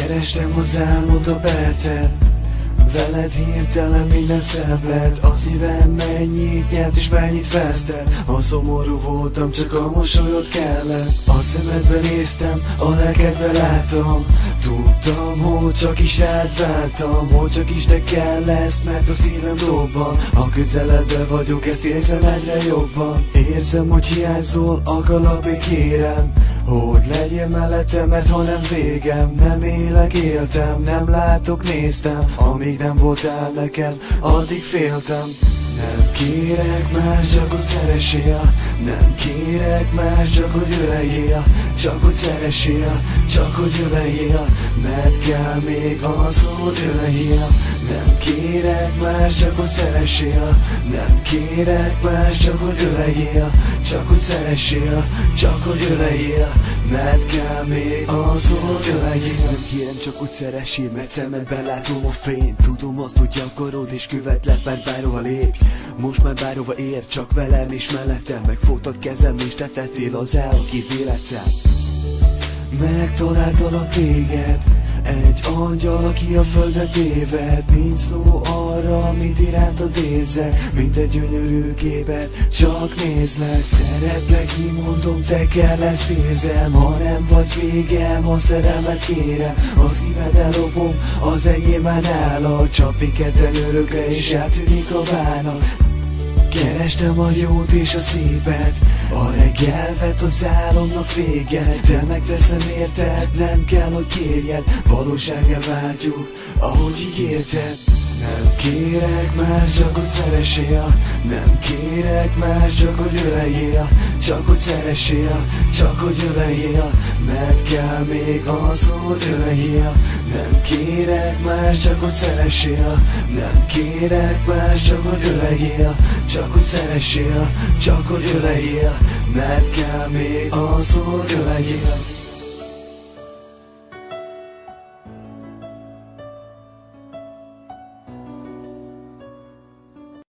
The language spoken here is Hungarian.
Kerestem az álmod a percet, veled hirtelen minden szebb lett. A szívem mennyit nyert és mennyit vesztett. Ha szomorú voltam, csak a mosolyod kellett. A szemedbe néztem, a lelkedbe láttam. Tudtam, hogy csak is rád vártam, hogy csak is te kell lesz, mert a szívem dobban. Ha közeledbe vagyok, ezt érzem egyre jobban. Érzem, hogy hiányzol, akarlak még kérem, hogy legyél mellettem, mert ha nem végem. Nem élek, éltem, nem látok, néztem. Amíg nem voltál nekem, addig féltem. Nem kérek más, csak hogy szeressél. Nem kérek más, csak hogy öleljél. Csak hogy szeressél, csak hogy öleljél. Mert kell még az, hogy öleljél. Nem kérek más, csak hogy szeressél. Nem kérek más, csak hogy öleljél. Csak hogy szeressél, csak hogy öleljél. Mert kell még az, hogy öleljél. Nem kérem, csak hogy szeressél, mert szemedben látom a fényt. Tudom azt, hogy akarod és követlek, mert bárhova lépj. Most már bárhova ér, csak velem és mellettem. Megfogtad kezem és te tettél az el, aki véletlen. Megtaláltalak téged, egy angyal, aki a földre téved. Nincs szó arra, amit irántad érzek, mint egy gyönyörű képet, csak nézlek. Szeretlek, kimondom, te kell lesz, érzem. Ha nem vagy végem, a szerelmet kérem. A szíved elrobom, az enyém már nálad. Csapni ketten örökre és eltűnik a bánat. Kerestem a jót és a szépet, a reggel vett az álomnak véget. Te megteszem érted, nem kell, hogy kérjed, valósággá váltjuk, ahogy ígérted. Nem kérek más, csak hogy szeressél. Nem kérek más, csak hogy öleljél. Csak hogy szeressél, csak hogy öleljél. Mert kell még az, hogy öleljél. Nem kérek más, csak hogy szeressél. Nem kérek más, csak hogy öleljél. Csak hogy szeressél, csak hogy öleljél. Mert kell még az, hogy öleljél.